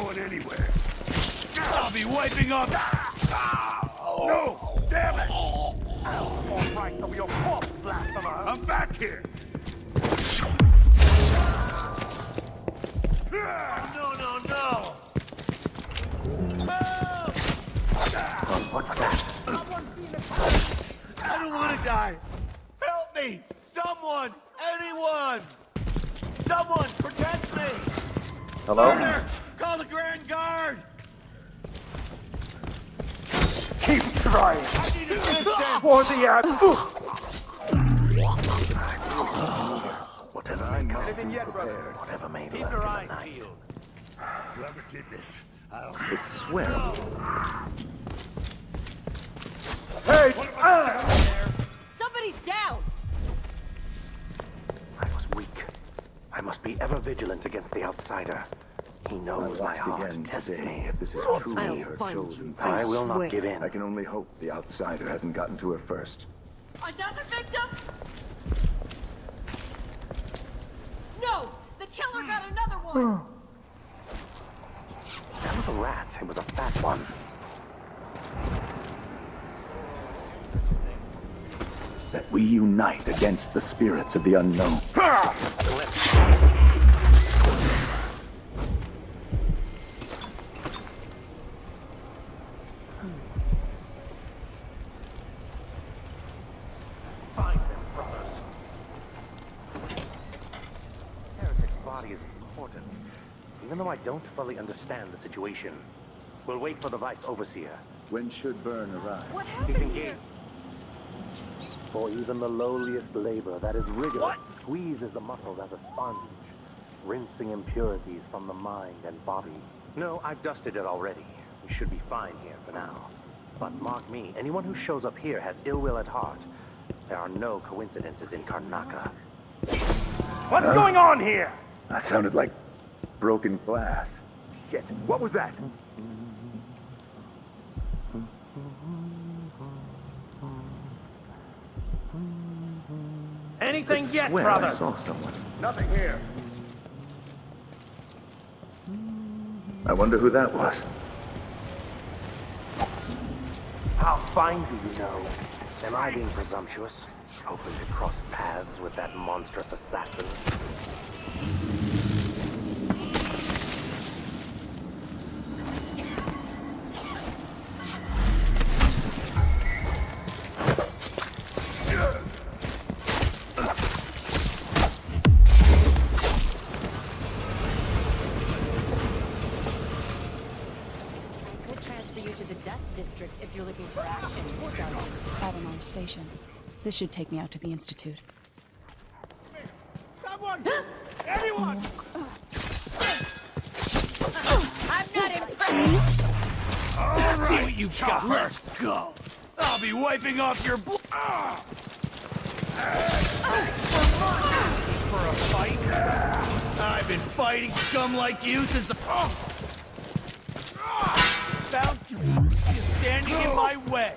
going anywhere. I'll be wiping off. No! Damn it! All right, over your corpse, blasphemer! I'm back here! No, no, no! What's that? I don't want to die! Help me! Someone! Anyone! Someone! Protect me! Hello? Order! Call the Grand Guard! Keep trying! I need assistance! For the act! Whatever may come, Anything yet, brother? whatever may Keep lurk your in the eyes night. peeled. Whoever did this, I'll... It's swear. Hey! Somebody's down! I was weak. I must be ever vigilant against the outsider. He knows my heart. Test me. If this is truly I'll her find chosen you. I will swear. not give in. I can only hope the outsider hasn't gotten to her first. Another victim? No! The killer got another one! That was a rat. It was a fat one. That we unite against the spirits of the unknown. Find them, brothers. Heretic's body is important. Even though I don't fully understand the situation. We'll wait for the Vice Overseer. When should Byrne arrive? What He's happened here? engaged. For even the lowliest labor that is rigorous squeezes the muscle as a sponge, rinsing impurities from the mind and body. No, I've dusted it already. We should be fine here for now. But mark me, anyone who shows up here has ill will at heart. There are no coincidences in Karnaka. What's going on here? That sounded like broken glass. Shit, what was that? Anything I yet, swear brother? I saw someone. Nothing here. I wonder who that was. I'll find who you know. Am I being presumptuous? Hoping to cross paths with that monstrous assassin? Could transfer you to the Dust District if you're looking for action, Sergeant. Avalon Station. This should take me out to the Institute. Someone! Anyone! I'm not impressed! Let's see what you've got. Let's go. I'll be wiping off your blood. For a fight? I've been fighting scum like you since the... Found you standing in my way.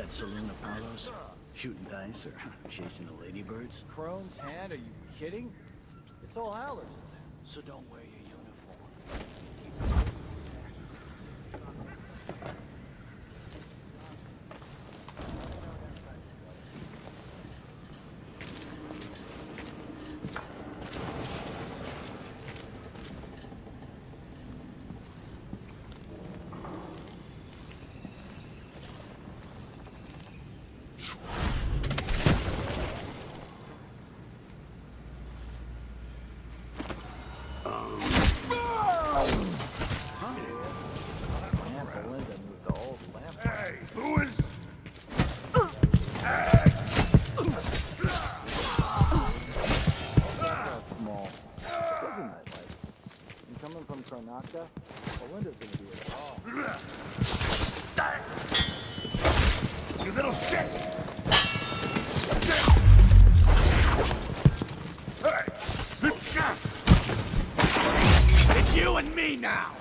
Saloon Apollos? Shooting dice or chasing the ladybirds? Crone's hand? Are you kidding? It's all howlers. So don't wear your uniform. Rebecca. Belinda's gonna be at all. You little shit! It's you and me now!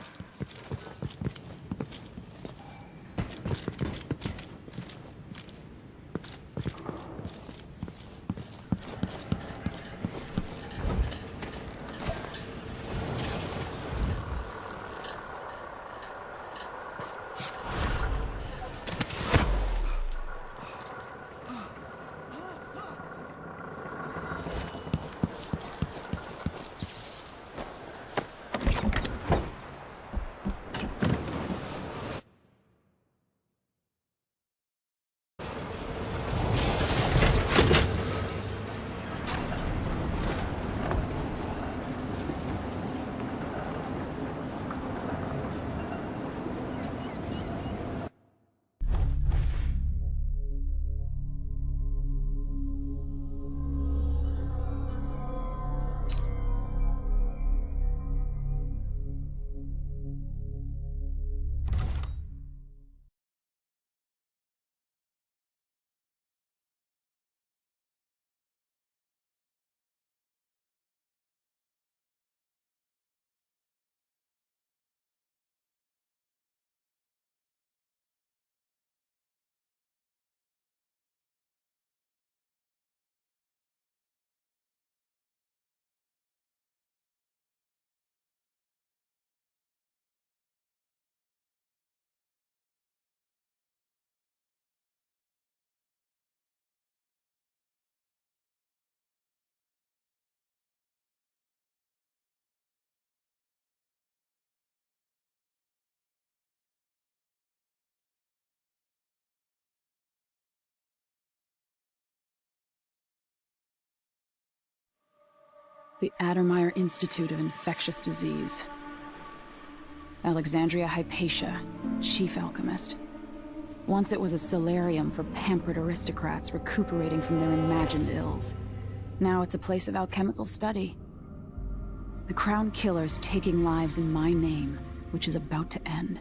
The Addermeyer Institute of Infectious Disease. Alexandria Hypatia, chief alchemist. Once it was a solarium for pampered aristocrats recuperating from their imagined ills. Now it's a place of alchemical study. The Crown Killer's taking lives in my name, which is about to end.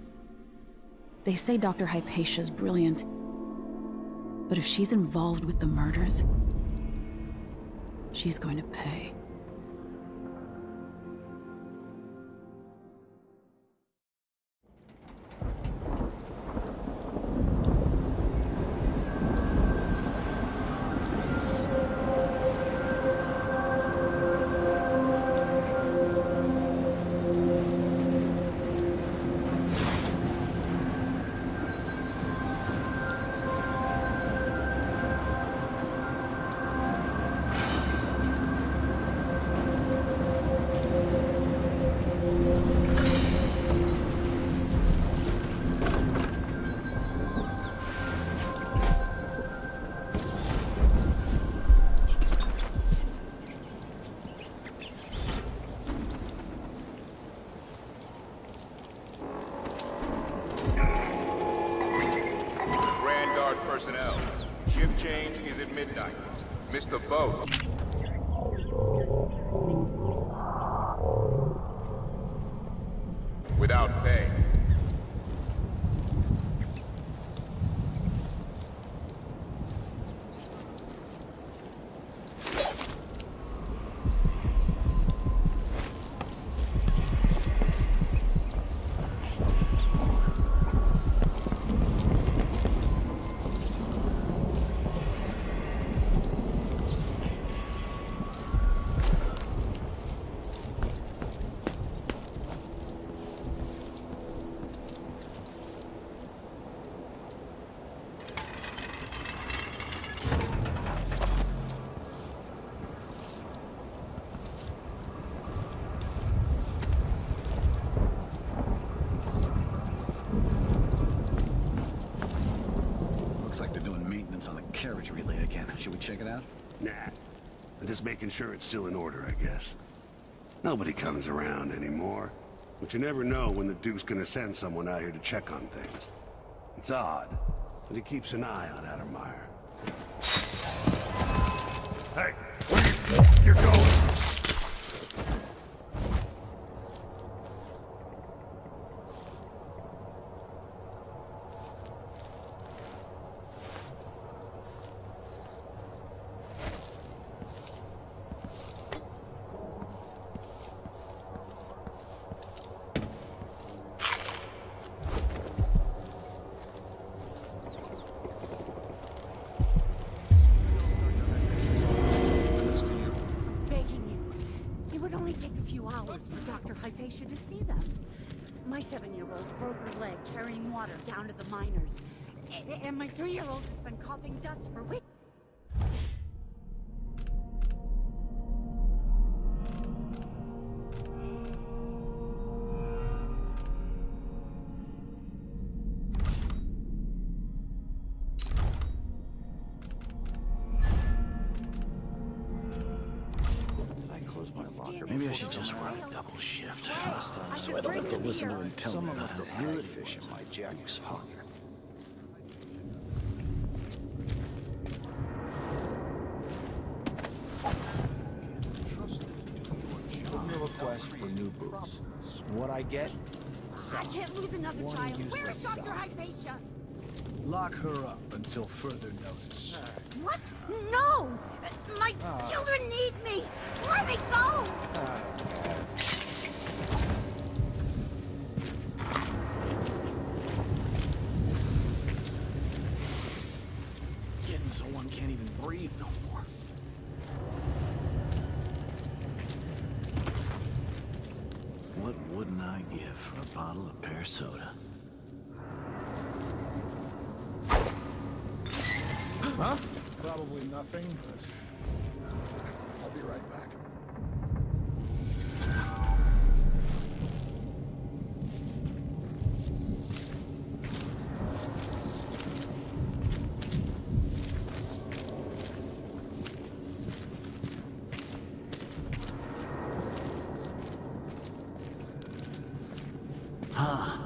They say Dr. Hypatia's brilliant, but if she's involved with the murders, she's going to pay. Personnel. Shift change is at midnight. Miss the boat. Without pay. On the carriage relay again. Should we check it out? Nah. I'm just making sure it's still in order, I guess. Nobody comes around anymore. But you never know when the Duke's gonna send someone out here to check on things. It's odd, but he keeps an eye on Addermeyer. Hey, where do you... You're going! take a few hours for Dr. Hypatia to see them. My 7-year-old broke her leg carrying water down to the miners. And my 3-year-old has been coughing dust for weeks. Maybe I should just work double shift. So I don't have to listen to him tell me about how good fish in my Jack's pocket. Request for new boots. What I get? I can't lose another child. Where is Dr. Hypatia? Lock her up until further notice. What? No! My children need me! Let me go! Getting so one can't even breathe no more. What wouldn't I give for a bottle of pear soda? Huh? Probably nothing, but I'll be right back. Huh.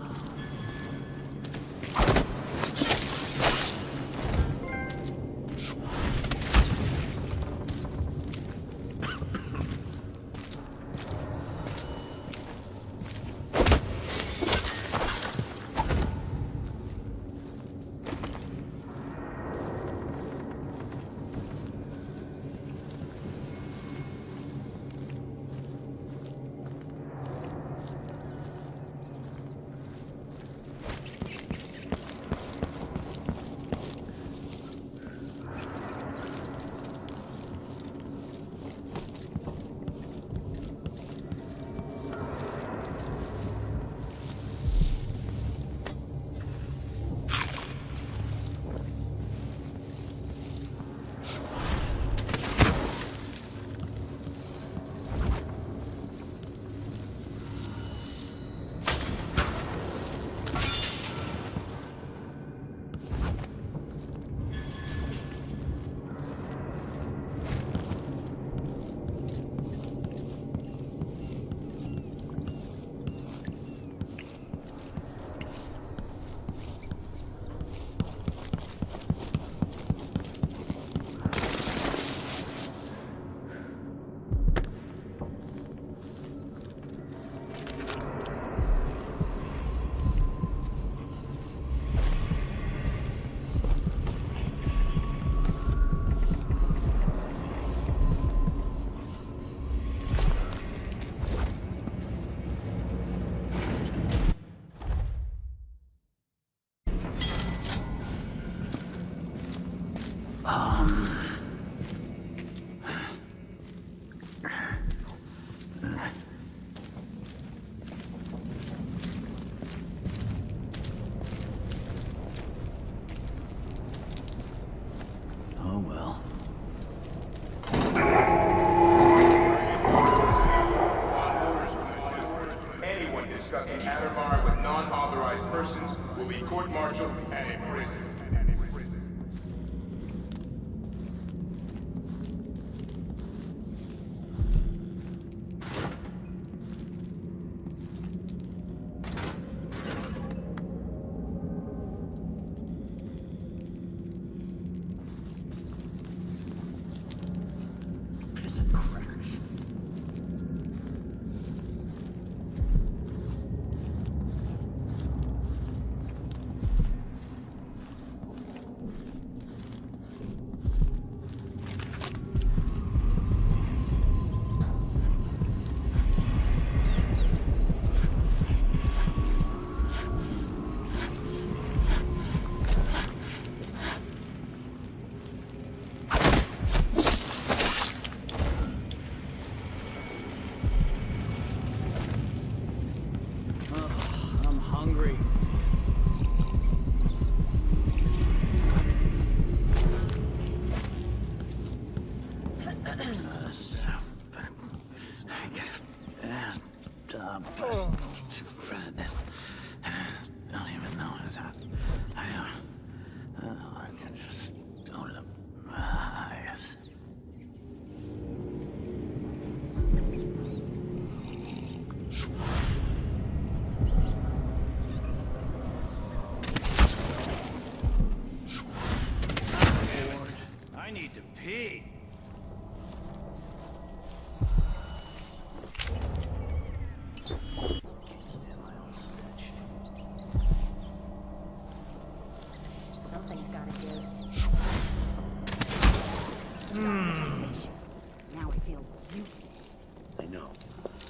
Oh well. Anyone discussing Addermar with non-authorized persons will be court-martialed and imprisoned. Piss and crackers. Don't even know that. I can just go to yes. I need to pee. Something's gotta give. Now I feel useless. I know,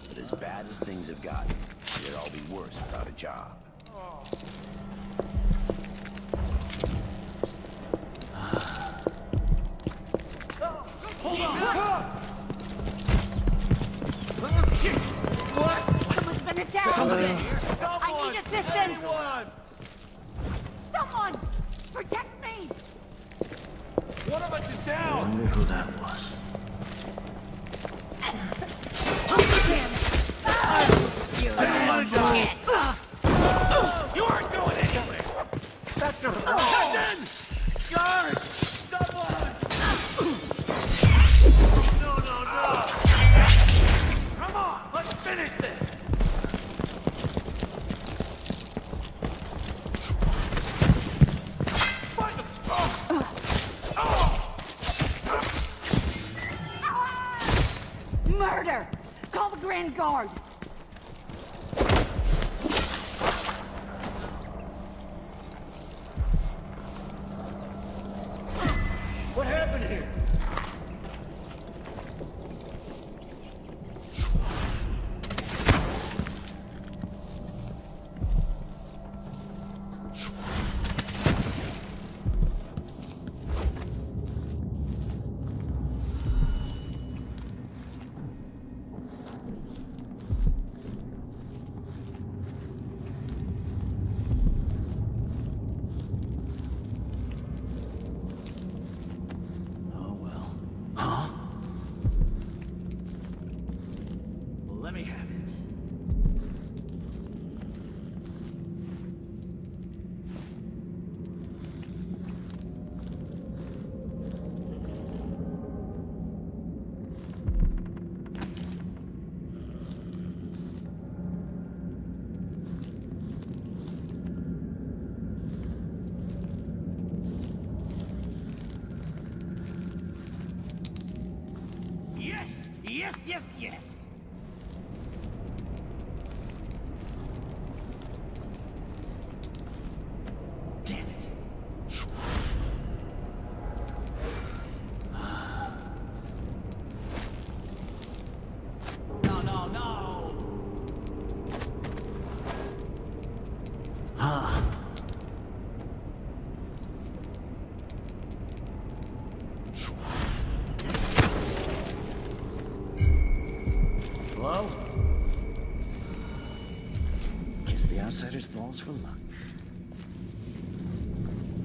but as bad as things have gotten, it'd all be worse without a job. Hold on! Shit! What? Someone's been attacked! Somebody's here! I need assistance! Anyone! Someone! Protect me! One of us is I down! wonder who that was. You aren't going anywhere! That's not Justin! Guard! Someone! No! Come on, let's finish this! Murder! Call the Grand Guard! What happened here? Oh well. Huh? Well, let me have it. Yes! Damn it. No! Huh. Hello? Just the outsider's balls for luck.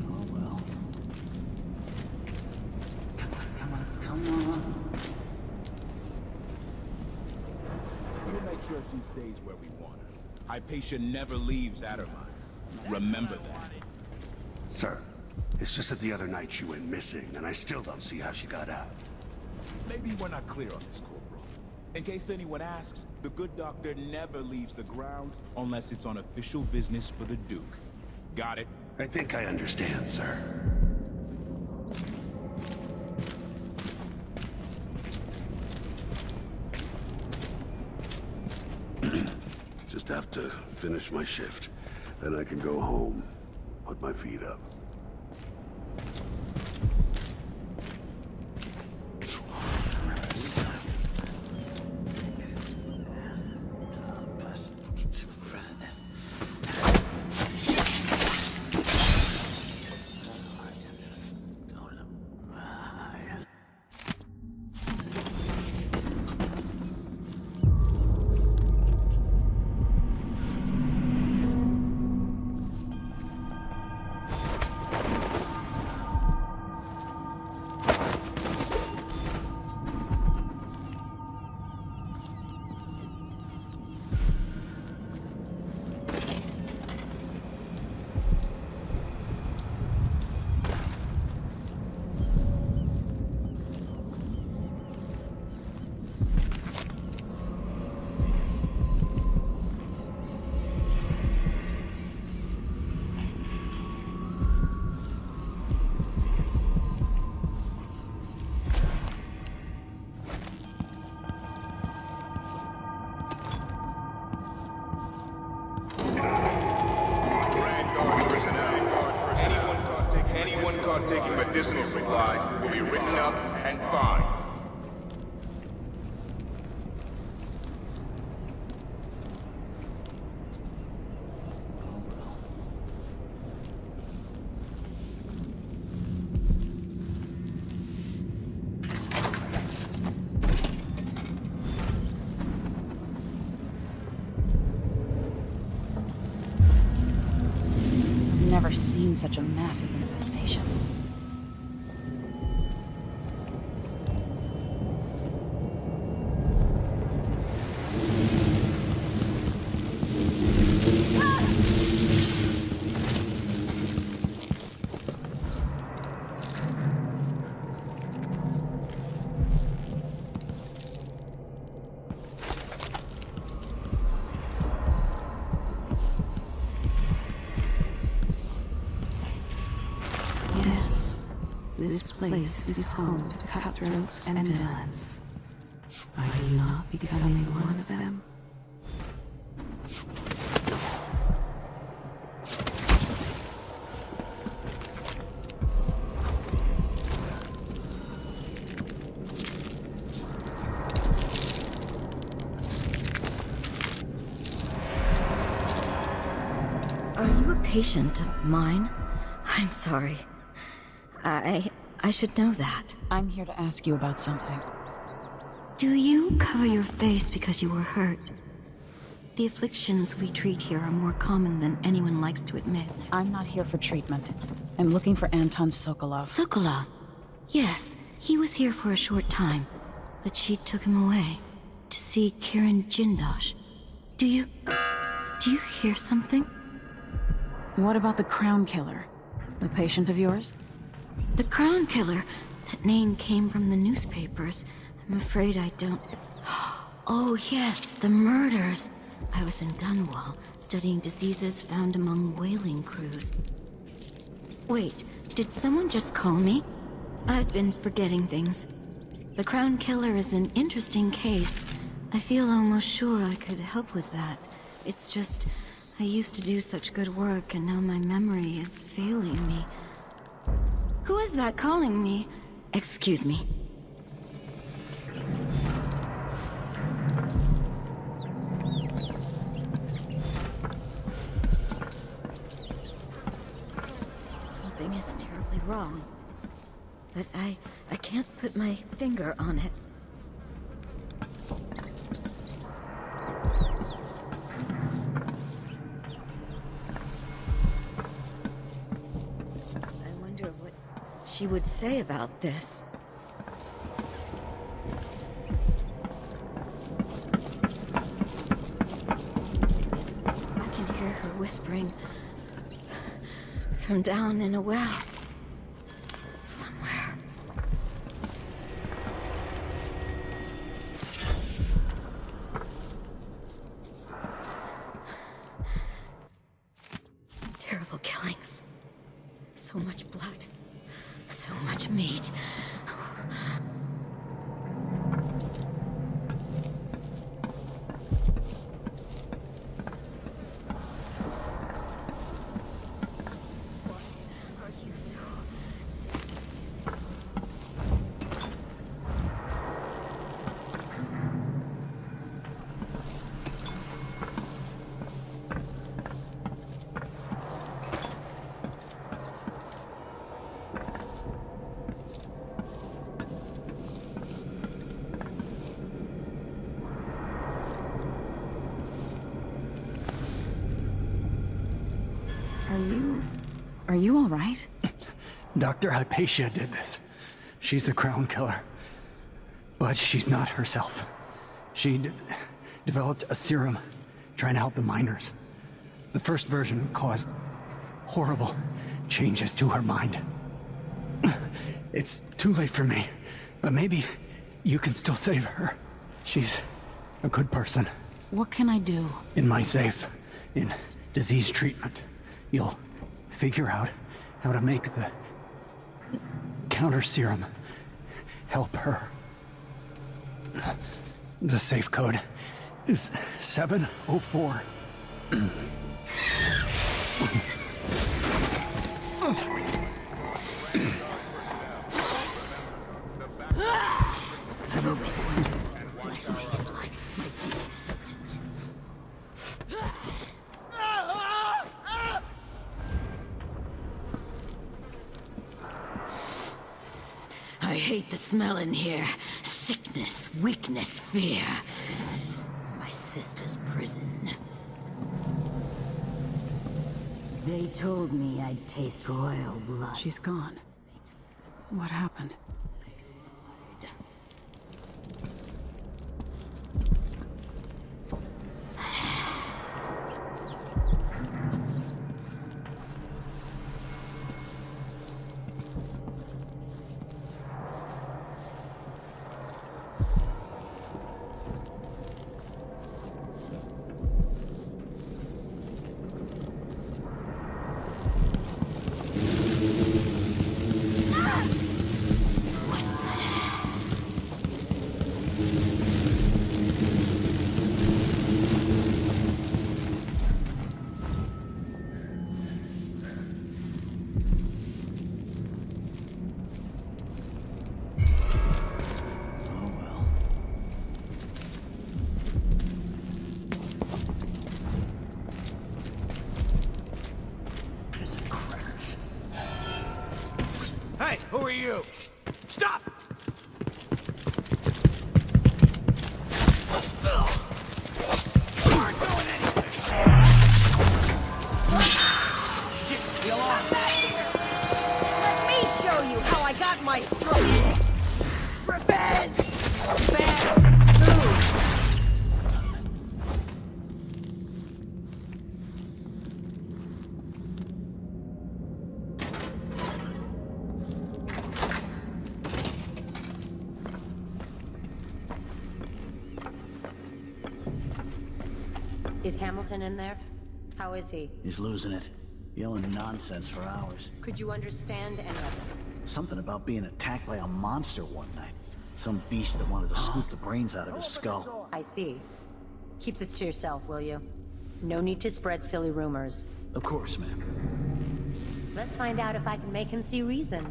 Oh well. Come on. We'll make sure she stays where we want her. Hypatia never leaves Addermine. Remember that. Sir, it's just that the other night she went missing, and I still don't see how she got out. Maybe we're not clear on this, Corporal. In case anyone asks, the good doctor never leaves the ground unless it's on official business for the Duke. Got it? I think I understand, sir. Just have to finish my shift. Then I can go home, put my feet up. medicinal supplies will be written up and fined. Never seen such a massive infestation. This place is home to cutthroats and villains. Are you not becoming one of them? Are you a patient of mine? I'm sorry. I should know that. I'm here to ask you about something. Do you cover your face because you were hurt? The afflictions we treat here are more common than anyone likes to admit. I'm not here for treatment. I'm looking for Anton Sokolov. Sokolov? Yes, he was here for a short time, but she took him away to see Kirin Jindosh. Do you hear something? What about the Crown Killer? The patient of yours? The Crown Killer? That name came from the newspapers. I'm afraid I don't... Oh yes, the murders. I was in Dunwall, studying diseases found among whaling crews. Wait, did someone just call me? I've been forgetting things. The Crown Killer is an interesting case. I feel almost sure I could help with that. It's just, I used to do such good work, and now my memory is failing me. Who is that calling me? Excuse me. Something is terribly wrong. But I can't put my finger on it. I wonder what she would say about this. I can hear her whispering from down in a well. Somewhere. Terrible killings. So much blood. So much meat. Are you all right? Dr. Hypatia did this. She's the Crown Killer. But she's not herself. She developed a serum trying to help the miners. The first version caused horrible changes to her mind. It's too late for me, but maybe you can still save her. She's a good person. What can I do? In my safe, in disease treatment, you'll figure out how to make the counter serum help her. The safe code is 704. always wondered what flesh tastes like, my dear assistant. I hate the smell in here. Sickness, weakness, fear. My sister's prison. They told me I'd taste royal blood. She's gone. What happened? Hey, who are you? Stop! You aren't doing anything! Shit, the alarm! Let me show you how I got my stripes! Revenge! Revenge! Ooh. Is Hamilton in there? How is he? He's losing it. Yelling nonsense for hours. Could you understand any of it? Something about being attacked by a monster one night. Some beast that wanted to scoop the brains out of his skull. I see. Keep this to yourself, will you? No need to spread silly rumors. Of course, ma'am. Let's find out if I can make him see reason.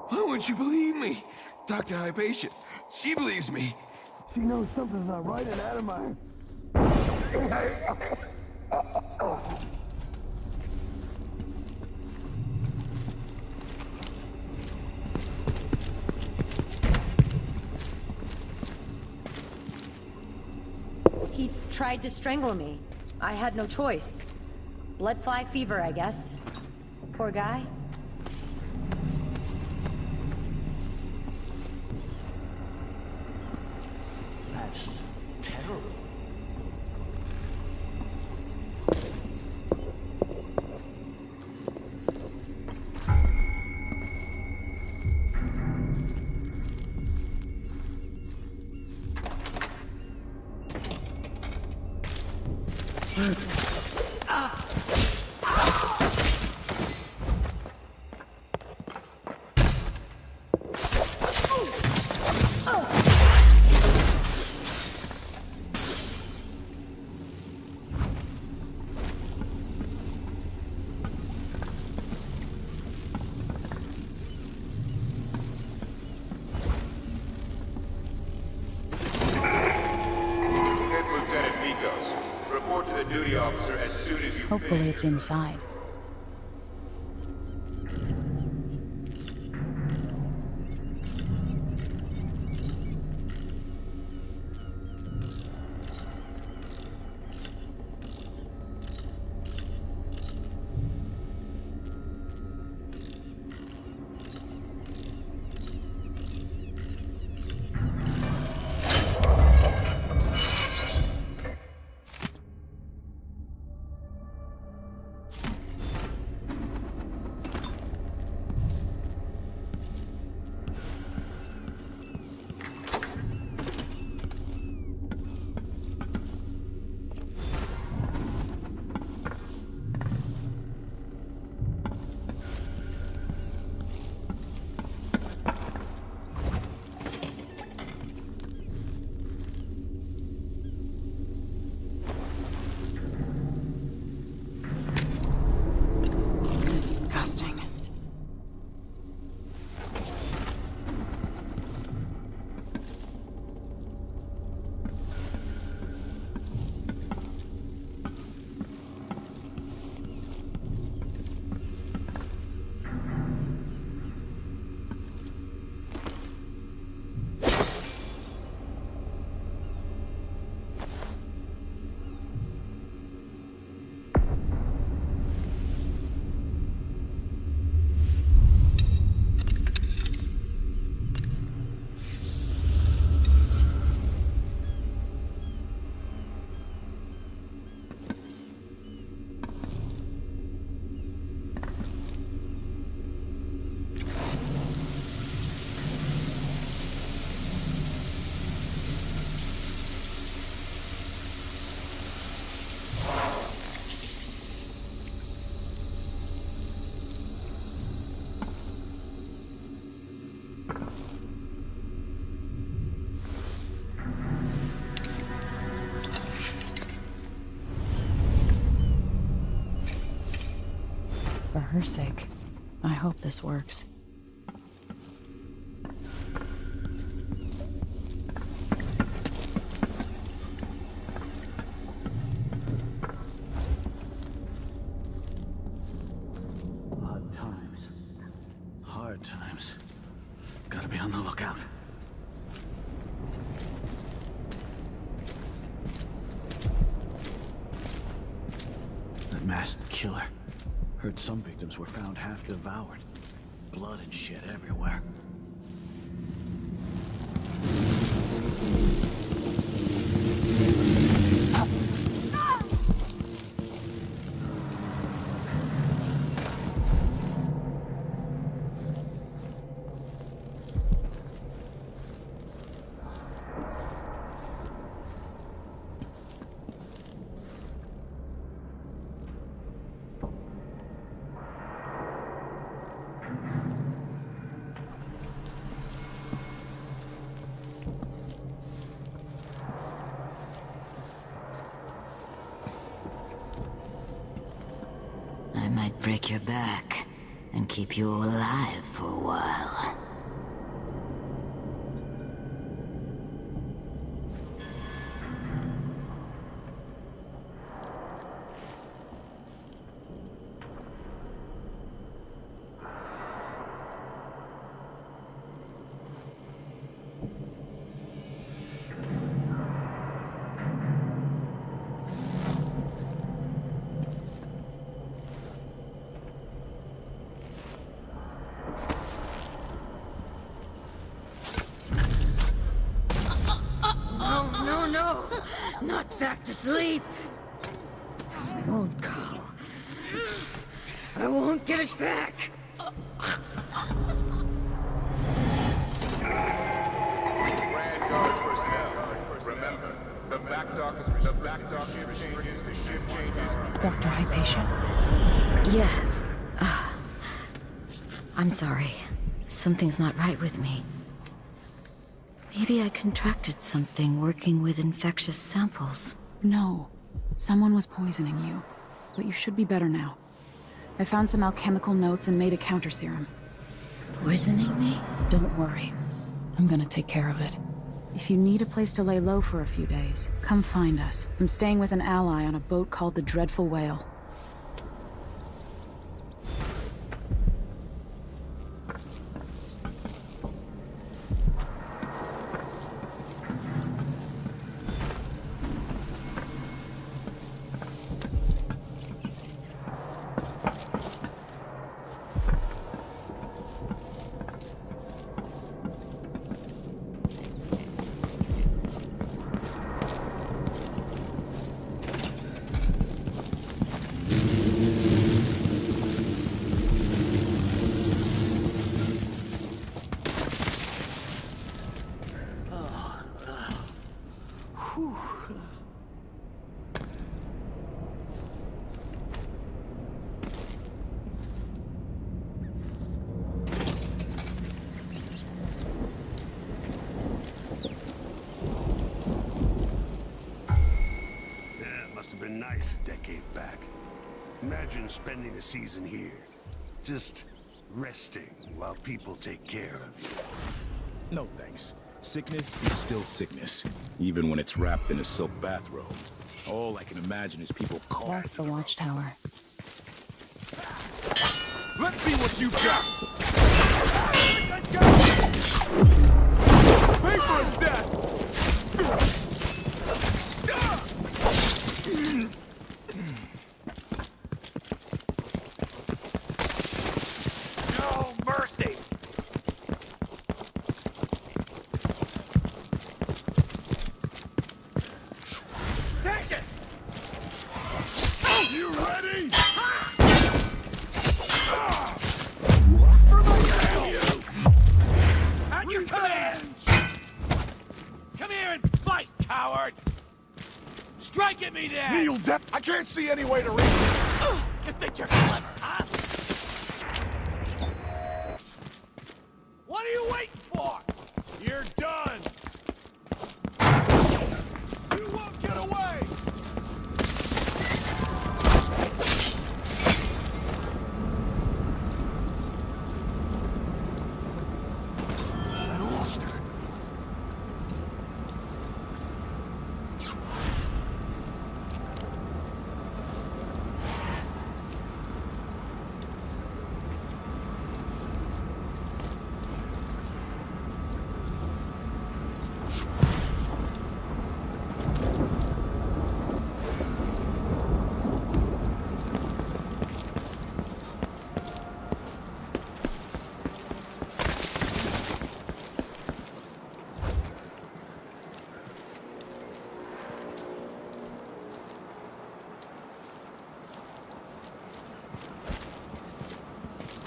Why wouldn't you believe me? Dr. Hypatia, she believes me. She knows something's not right in Adamar. He tried to strangle me. I had no choice. Bloodfly fever, I guess. Poor guy. That's terrible. Lieutenant Vikos, report to the duty officer as soon as you Hopefully it's inside. Disgusting. For her sake, I hope this works. Odd times. Hard times. Gotta be on the lookout. That masked killer. Heard some victims were found half devoured. Blood and shit everywhere. I might break your back and keep you alive for a while. No! Not back to sleep! I won't go. I won't give it back! Grand Guard personnel, remember, the back dock shift changes to shift changes. Dr. Hypatia? Yes. I'm sorry. Something's not right with me. Maybe I contracted something working with infectious samples. No. Someone was poisoning you. But you should be better now. I found some alchemical notes and made a counter serum. Poisoning me? Don't worry. I'm gonna take care of it. If you need a place to lay low for a few days, come find us. I'm staying with an ally on a boat called the Dreadful Whale. Nice a decade back. Imagine spending a season here. Just resting while people take care of you. No thanks. Sickness is still sickness, even when it's wrapped in a silk bathrobe. All I can imagine is people calling. That's the watchtower. Let's see what you've got! Pay for his death! No mercy! Take it! You ready? At your command! Come here and fight, coward! Strike at me then! Kneel down! I can't see any way to reach it! You think you're clever, huh? What are you waiting for? You're done! You won't get away! I lost her.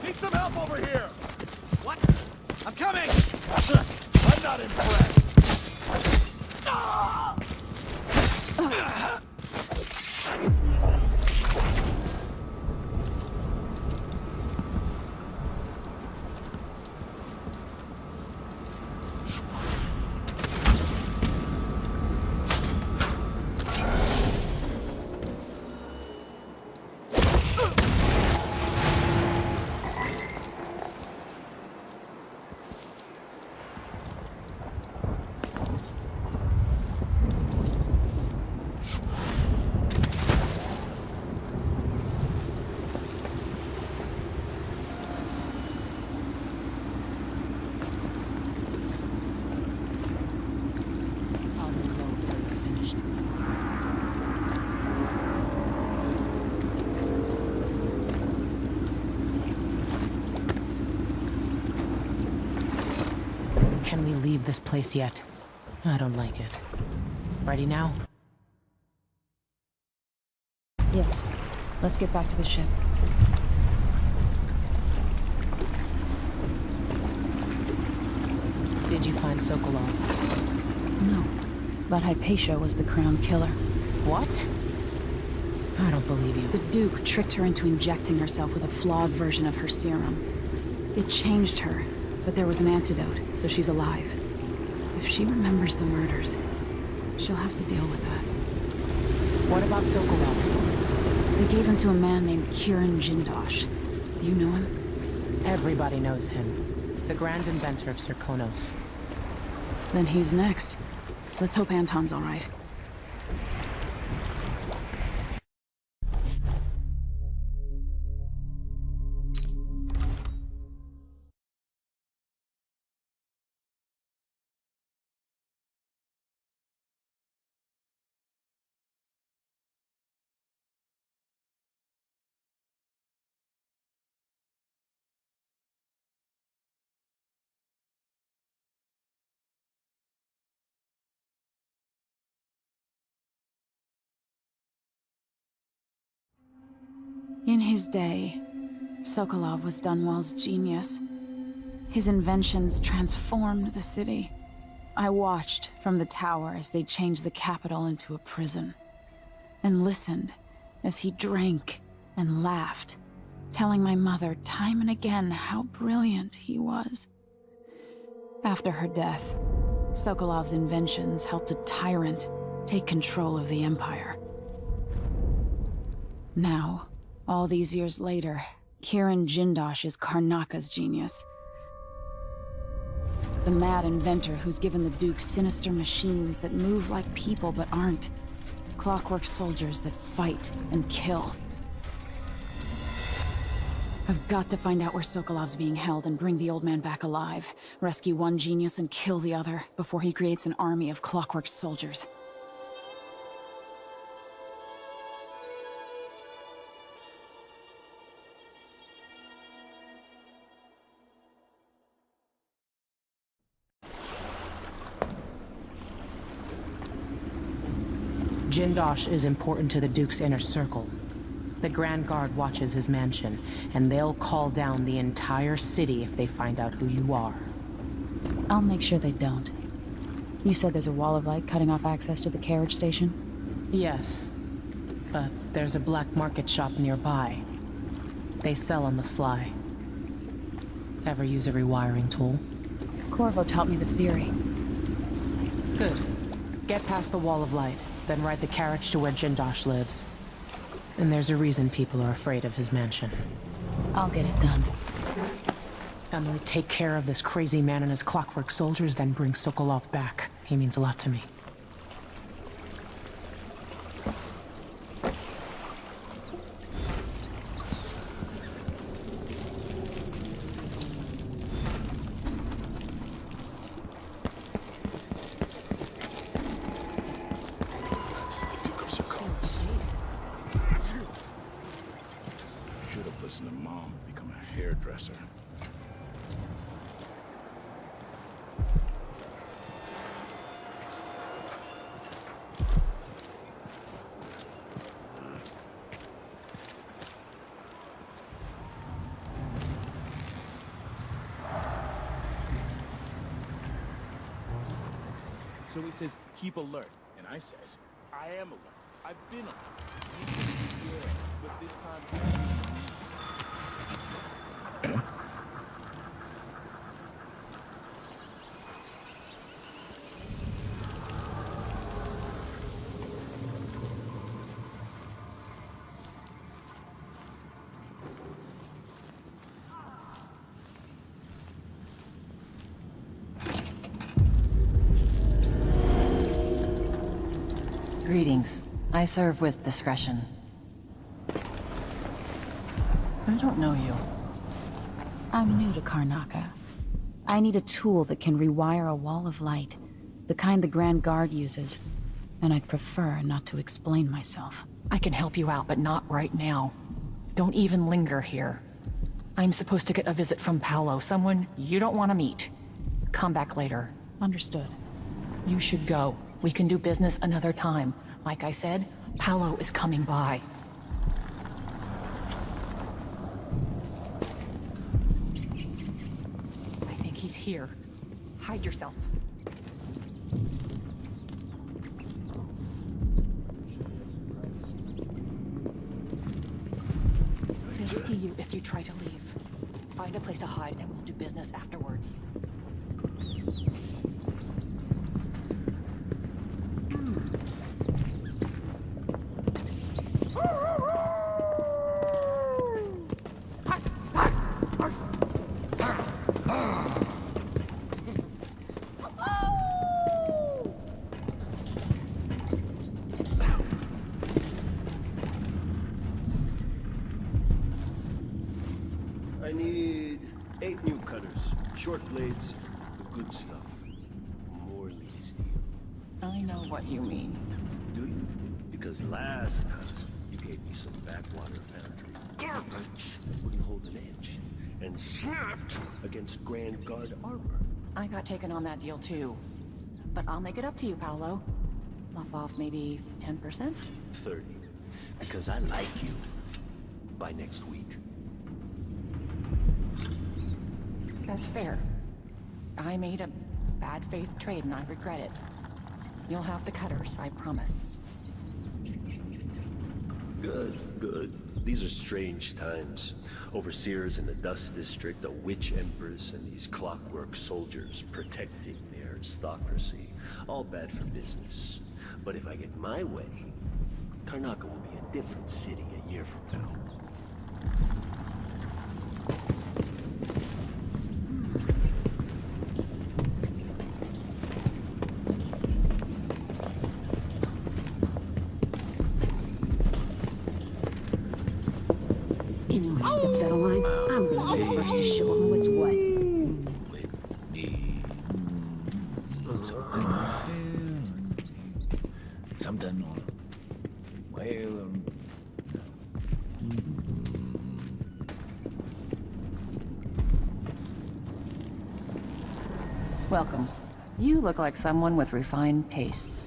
Need some help over here! What? I'm coming! I'm not impressed! Can we leave this place yet? I don't like it. Ready now? Yes. Let's get back to the ship. Did you find Sokolov? No. But Hypatia was the crown killer. What? I don't believe you. The Duke tricked her into injecting herself with a flawed version of her serum. It changed her, but there was an antidote, so she's alive. If she remembers the murders, she'll have to deal with that. What about Sokolov? They gave him to a man named Kiran Jindosh. Do you know him? Everybody knows him. The grand inventor of Serkonos. Then he's next. Let's hope Anton's all right. In his day, Sokolov was Dunwell's genius. His inventions transformed the city. I watched from the tower as they changed the capital into a prison, and listened as he drank and laughed, telling my mother time and again how brilliant he was. After her death, Sokolov's inventions helped a tyrant take control of the empire. Now, all these years later, Kiran Jindosh is Karnaka's genius. The mad inventor who's given the Duke sinister machines that move like people but aren't. Clockwork soldiers that fight and kill. I've got to find out where Sokolov's being held and bring the old man back alive. Rescue one genius and kill the other before he creates an army of Clockwork soldiers. Jindosh is important to the Duke's inner circle. The Grand Guard watches his mansion, and they'll call down the entire city if they find out who you are. I'll make sure they don't. You said there's a wall of light cutting off access to the carriage station? Yes, but there's a black market shop nearby. They sell on the sly. Ever use a rewiring tool? Corvo taught me the theory. Good. Get past the wall of light, then ride the carriage to where Jindosh lives. And there's a reason people are afraid of his mansion. I'll get it done. Emily, take care of this crazy man and his clockwork soldiers, then bring Sokolov back. He means a lot to me. Listen to Mom become a hairdresser. So he says, keep alert. And I says, I am alert. I've been alert. Yeah, but this time... Greetings. I serve with discretion. I don't know you. I'm new to Karnaka. I need a tool that can rewire a wall of light, the kind the Grand Guard uses, and I'd prefer not to explain myself. I can help you out, but not right now. Don't even linger here. I'm supposed to get a visit from Paolo, someone you don't want to meet. Come back later. Understood. You should go. We can do business another time. Like I said, Paolo is coming by. I think he's here. Hide yourself. He'll see you if you try to leave. Find a place to hide and we'll do business afterwards. I need 8 new cutters, short blades, the good stuff. Morley steel. I know what you mean. Do you? Because last time, you gave me some backwater foundry garbage that wouldn't hold an edge, and snapped against Grand Guard armor. I got taken on that deal too. But I'll make it up to you, Paolo. Lop off maybe 10%? 30. Because I like you. By next week. That's fair. I made a bad faith trade and I regret it. You'll have the cutters, I promise. Good, good. These are strange times. Overseers in the Dust District, a witch empress, and these clockwork soldiers protecting the aristocracy. All bad for business. But if I get my way, Karnaka will be a different city a year from now. Welcome. You look like someone with refined tastes.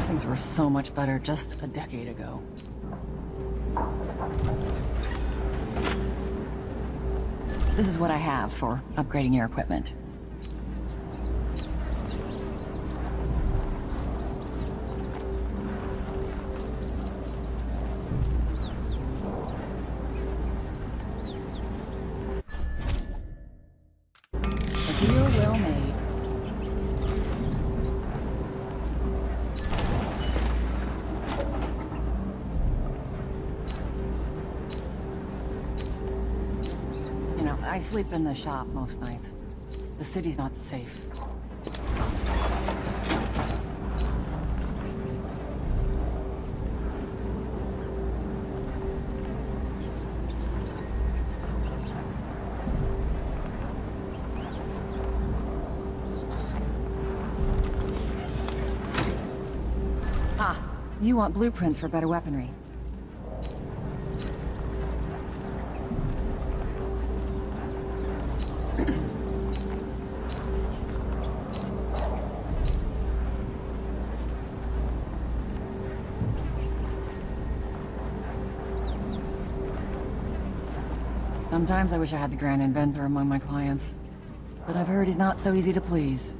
Things were so much better just a decade ago. This is what I have for upgrading your equipment. A deal well made. You know, I sleep in the shop most nights. The city's not safe. Ah, you want blueprints for better weaponry. Sometimes I wish I had the Grand Inventor among my clients, but I've heard he's not so easy to please.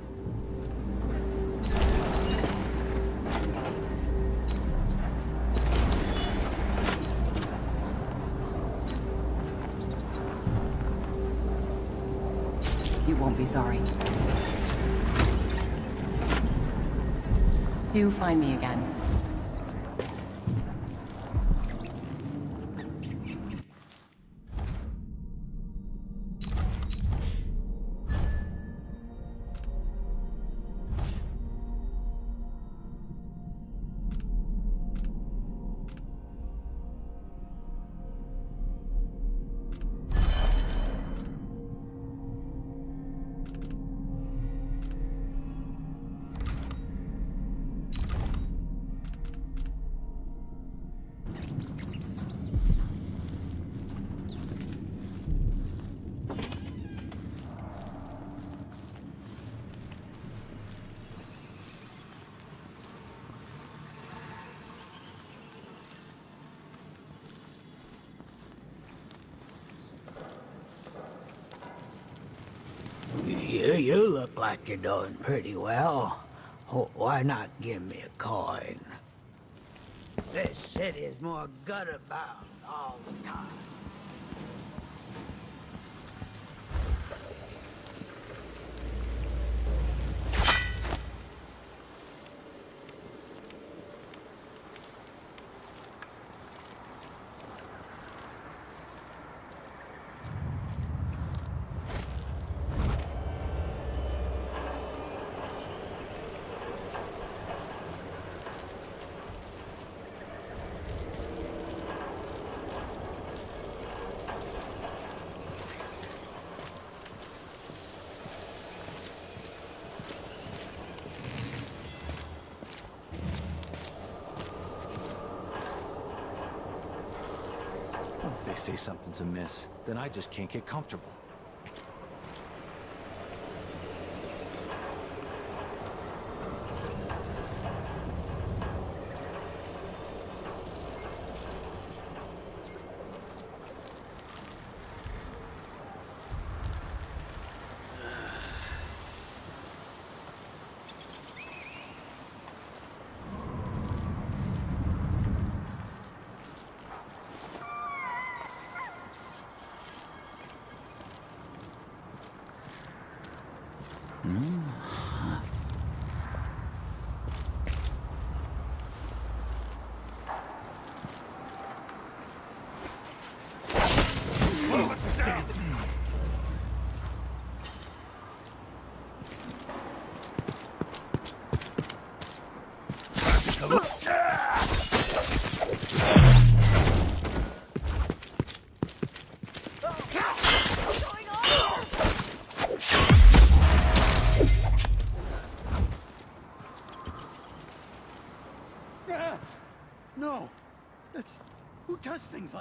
You won't be sorry. Do find me again. You look like you're doing pretty well. Why not give me a coin? This city is more gutter-bound all the time. Once they say something's amiss, then I just can't get comfortable.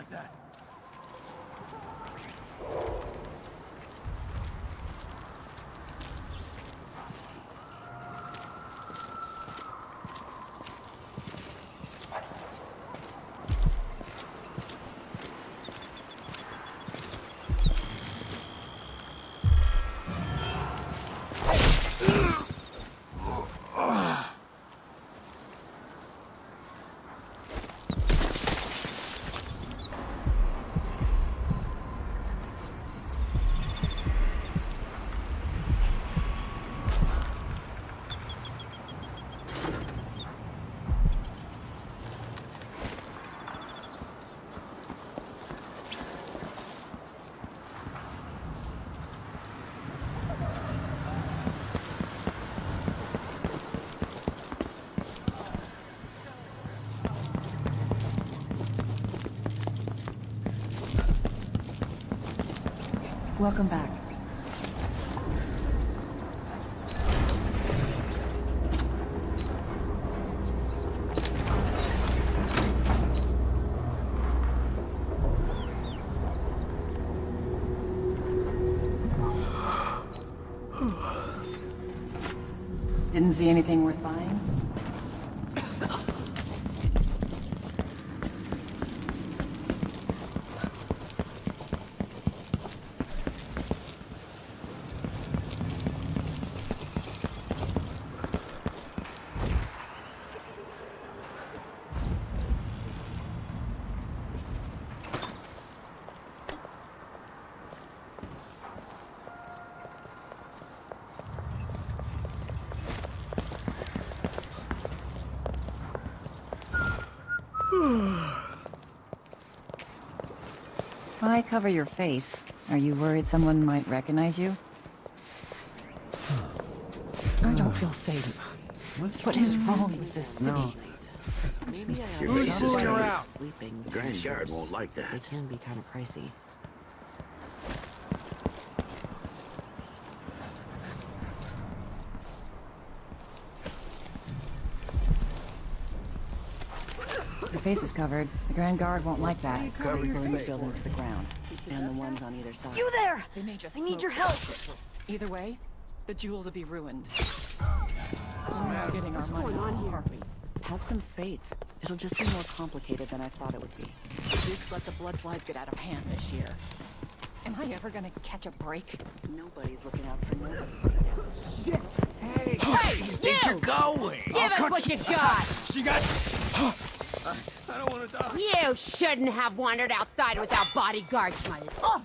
like that. Welcome back. Didn't see anything worth buying? Why cover your face? Are you worried someone might recognize you? I don't feel safe. What is wrong with this city? No. Maybe I Your face is covered. sleeping. The Grand Guard won't like that. They can be kind of pricey. Your face is covered. The Grand Guard won't like that. Cover your face. Building to the ground, and the ones on either side. You there! They may just I need smoke. your help! Either way, the jewels will be ruined. What's the matter? Getting our What's money going on here? aren't we? Have some faith. It'll just be more complicated than I thought it would be. The Dukes let the bloodflies get out of hand this year. Am I ever gonna catch a break? Nobody's looking out for nobody right now. Shit! Hey! Hey, you think you're going? Give us what you got! She got... I don't want to die. You shouldn't have wandered outside without bodyguards, my... Oh.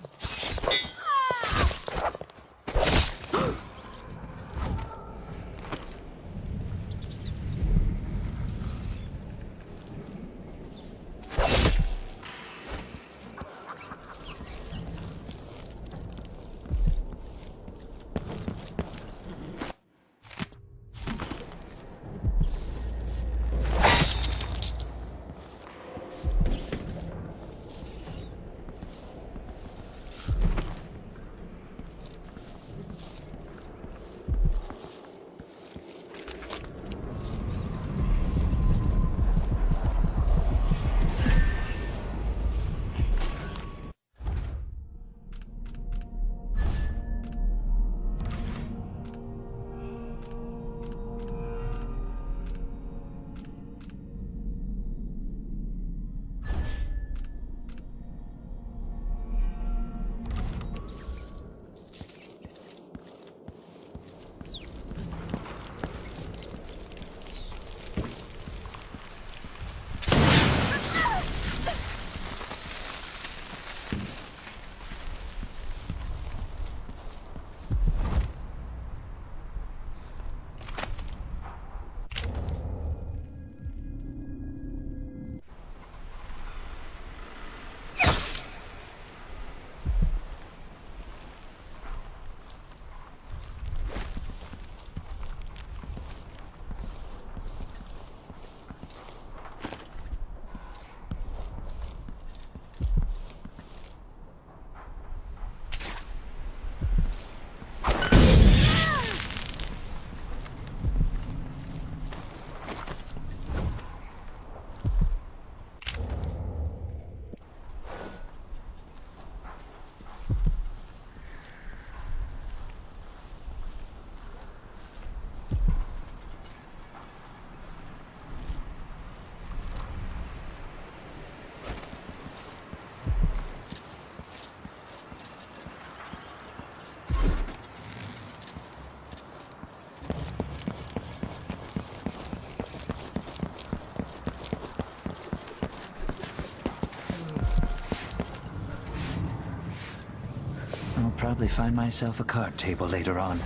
probably find myself a card table later on.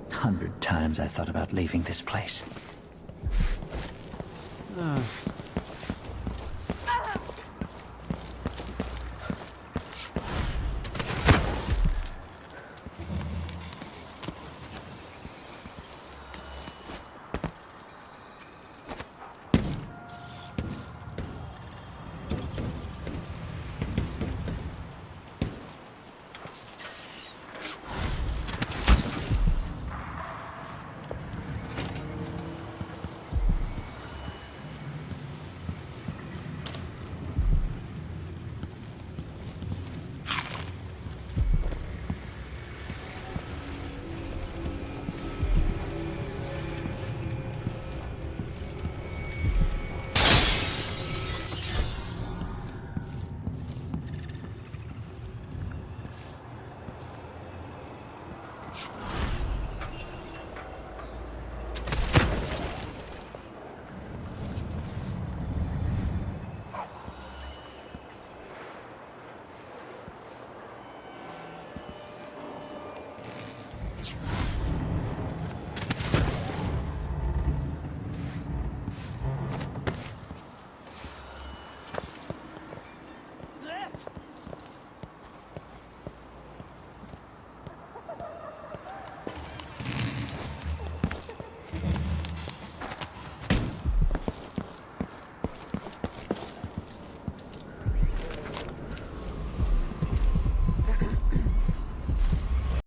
100 times I thought about leaving this place.